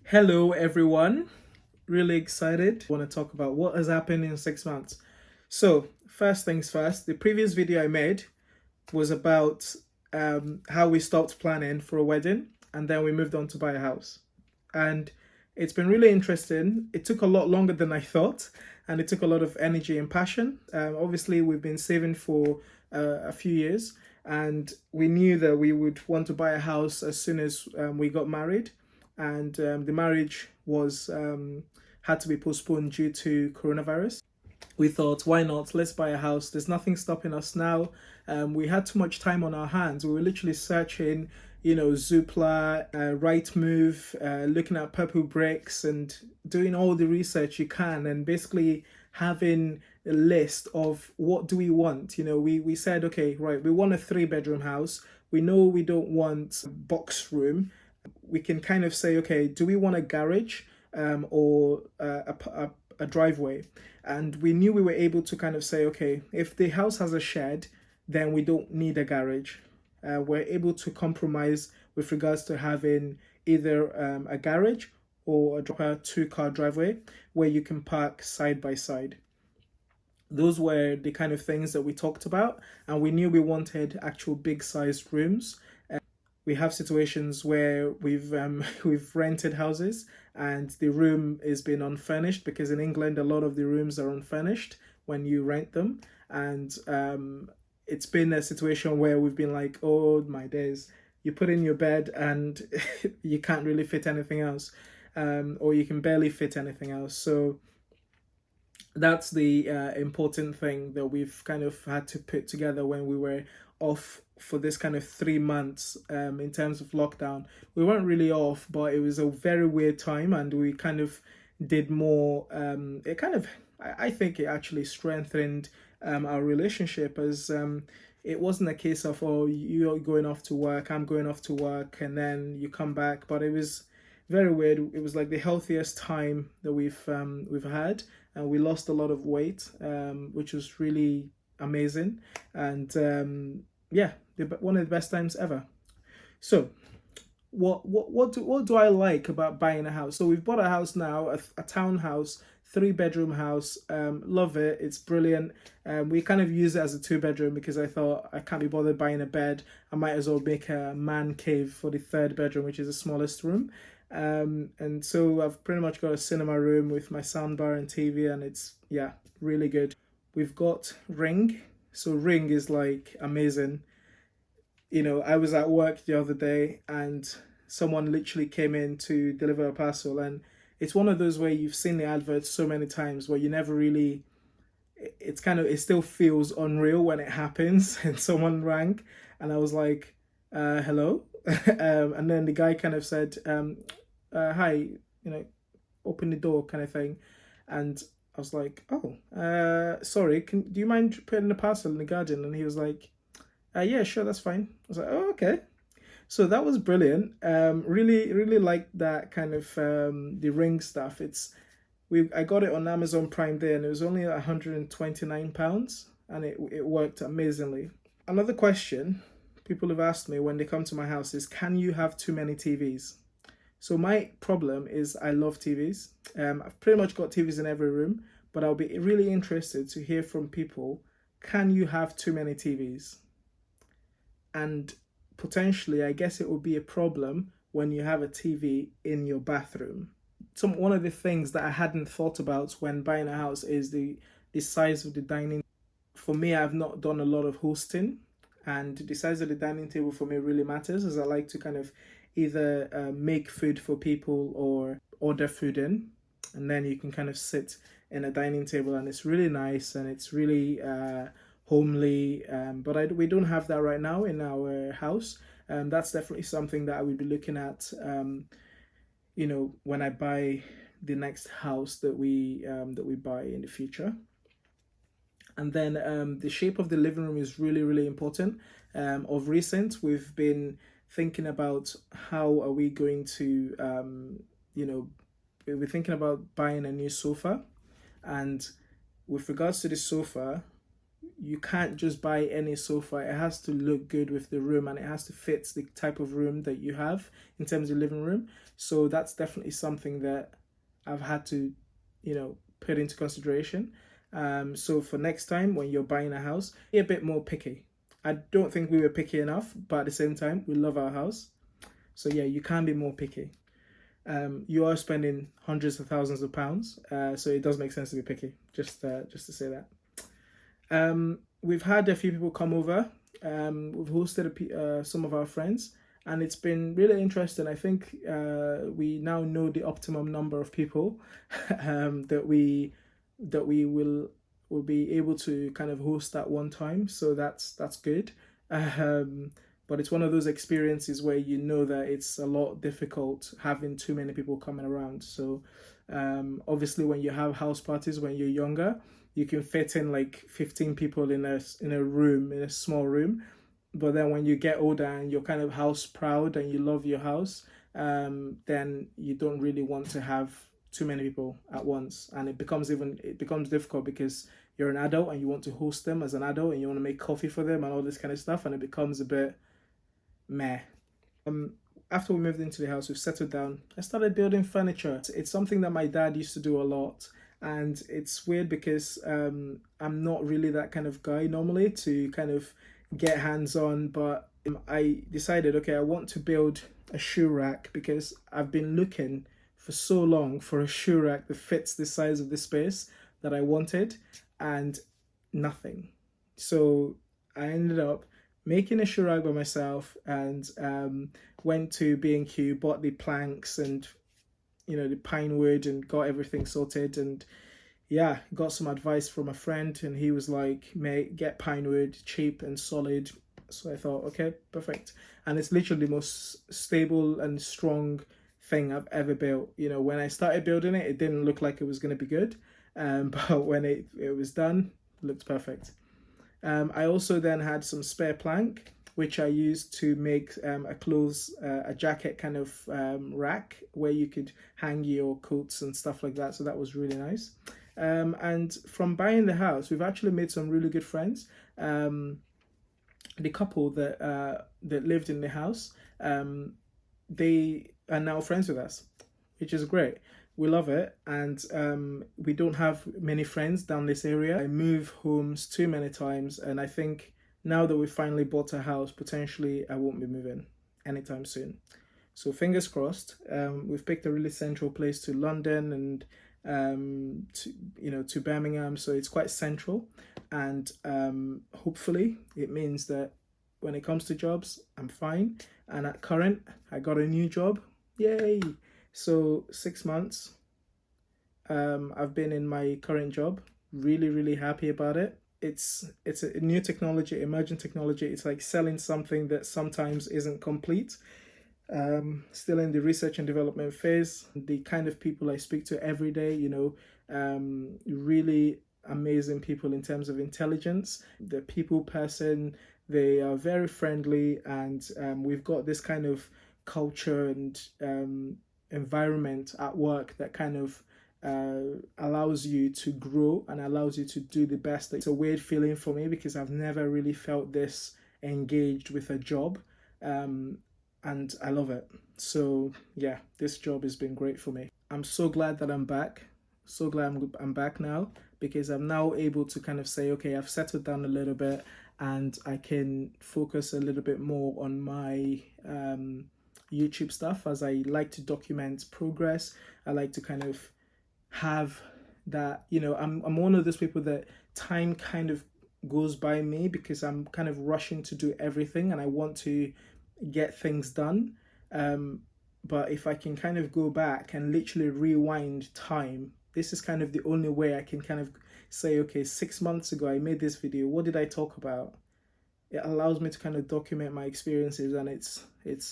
Hello, everyone. Really excited. I want to talk about what has happened in 6 months. So, first things first, the previous video I made was about how we stopped planning for a wedding and then we moved on to buy a house. And it's been really interesting. It took a lot longer than I thought, and it took a lot of energy and passion. Obviously, we've been saving for a few years, and we knew that we would want to buy a house as soon as we got married. And the marriage was had to be postponed due to coronavirus. We thought, why not? Let's buy a house. There's nothing stopping us now. We had too much time on our hands. We were literally searching, Zoopla, Rightmove, looking at Purple Bricks and doing all the research you can, and basically having a list of what do we want. We said, okay, right, we want a three-bedroom house. We know we don't want box room. We can kind of say, okay, do we want a garage or a driveway? And we knew we were able to kind of say, okay, if the house has a shed, then we don't need a garage. We're able to compromise with regards to having either a garage or a two-car driveway where you can park side by side. Those were the kind of things that we talked about, and we knew we wanted actual big-sized rooms. We have situations where we've rented houses and the room is being unfurnished, because in England a lot of the rooms are unfurnished when you rent them, and it's been a situation where we've been like, oh my days, you put in your bed and you can't really fit anything else, or you can barely fit anything else. So that's the important thing that we've kind of had to put together when we were off for this kind of 3 months in terms of lockdown. We weren't really off, but it was a very weird time, and we kind of did more. It kind of, I think it actually strengthened our relationship, as it wasn't a case of, oh, you're going off to work, I'm going off to work, and then you come back. But it was very weird. It was like the healthiest time that we've had, and we lost a lot of weight, which was really amazing, and yeah, one of the best times ever. So, what do I like about buying a house? So we've bought a house now, a townhouse, three-bedroom house. Love it. It's brilliant. We kind of use it as a two-bedroom because I thought I can't be bothered buying a bed. I might as well make a man cave for the third bedroom, which is the smallest room. And so I've pretty much got a cinema room with my soundbar and TV, and it's, yeah, really good. We've got Ring. So Ring is like amazing. I was at work the other day and someone literally came in to deliver a parcel, and it's one of those where you've seen the adverts so many times where you never really, it still feels unreal when it happens. And someone rang and I was like, hello. And then the guy kind of said, hi, open the door kind of thing. And I was like, oh, sorry, do you mind putting the parcel in the garden? And he was like, yeah, sure, that's fine. I was like, oh, okay. So that was brilliant. Really, really liked that kind of the Ring stuff. I got it on Amazon Prime Day, and it was only £129, and it worked amazingly. Another question people have asked me when they come to my house is, can you have too many TVs? So my problem is I love TVs. I've pretty much got TVs in every room, but I'll be really interested to hear from people. Can you have too many TVs? And potentially, I guess it will be a problem when you have a TV in your bathroom. One of the things that I hadn't thought about when buying a house is the size of the dining. For me, I've not done a lot of hosting, and the size of the dining table for me really matters, as I like to kind of either make food for people or order food in, and then you can kind of sit in a dining table, and it's really nice and it's really homely. But we don't have that right now in our house. That's definitely something that I would be looking at. When I buy the next house that we buy in the future. And then the shape of the living room is really, really important. Of recent, we've been thinking about how are we going to, we're thinking about buying a new sofa. And with regards to the sofa, you can't just buy any sofa. It has to look good with the room, and it has to fit the type of room that you have in terms of living room. So that's definitely something that I've had to, put into consideration. So for next time when you're buying a house, be a bit more picky. I don't think we were picky enough, but at the same time, we love our house. So yeah, you can be more picky. You are spending hundreds of thousands of pounds, so it does make sense to be picky. Just to say that. We've had a few people come over. We've hosted some of our friends, and it's been really interesting. I think we now know the optimum number of people that we will be able to kind of host at one time. So that's good. But it's one of those experiences where you know that it's a lot difficult having too many people coming around. So obviously, when you have house parties when you're younger, you can fit in like 15 people in a room, in a small room. But then when you get older and you're kind of house proud and you love your house, then you don't really want to have too many people at once, and it becomes difficult because you're an adult and you want to host them as an adult and you want to make coffee for them and all this kind of stuff, and it becomes a bit meh. After we moved into the house, we've settled down. I started building furniture. It's something that my dad used to do a lot, and it's weird because I'm not really that kind of guy normally to kind of get hands on, but I decided, okay, I want to build a shoe rack because I've been looking for so long for a shoe rack that fits the size of the space that I wanted, and nothing. So I ended up making a shoe rack by myself, and went to B&Q, bought the planks and the pine wood, and got everything sorted. And yeah, got some advice from a friend, and he was like, mate, get pine wood, cheap and solid. So I thought, okay, perfect. And it's literally the most stable and strong thing I've ever built. When I started building it, it didn't look like it was going to be good, but when it was done, it looked perfect. I also then had some spare plank, which I used to make a jacket kind of rack where you could hang your coats and stuff like that. So that was really nice. And from buying the house, we've actually made some really good friends. The couple that lived in the house, they are now friends with us, which is great. We love it, and we don't have many friends down this area. I move homes too many times, and I think now that we finally bought a house, potentially I won't be moving anytime soon. So fingers crossed. We've picked a really central place to London and to Birmingham, so it's quite central, and hopefully it means that when it comes to jobs, I'm fine. And at current, I got a new job. Yay! So 6 months, I've been in my current job. Really, really happy about it. It's a new technology, emerging technology. It's like selling something that sometimes isn't complete. Still in the research and development phase. The kind of people I speak to every day, really amazing people in terms of intelligence. The people person, they are very friendly, and we've got this kind of culture and environment at work that kind of allows you to grow and allows you to do the best. It's a weird feeling for me because I've never really felt this engaged with a job, and I love it. So yeah, this job has been great for me. I'm so glad that I'm back. So glad I'm back now, because I'm now able to kind of say, okay, I've settled down a little bit and I can focus a little bit more on my YouTube stuff, as I like to document progress. I like to kind of have that, I'm one of those people that time kind of goes by me because I'm kind of rushing to do everything and I want to get things done. But if I can kind of go back and literally rewind time, this is kind of the only way I can kind of say, okay, 6 months ago I made this video, what did I talk about? It allows me to kind of document my experiences, and it's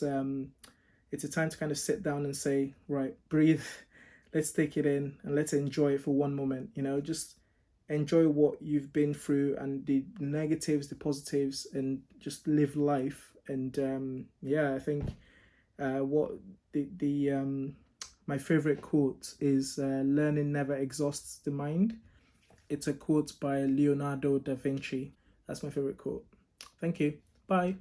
a time to kind of sit down and say, right, breathe, let's take it in and let's enjoy it for one moment. Just enjoy what you've been through and the negatives, the positives, and just live life. And I think what my favorite quote is, learning never exhausts the mind. It's a quote by Leonardo da Vinci. That's my favorite quote. Thank you. Bye.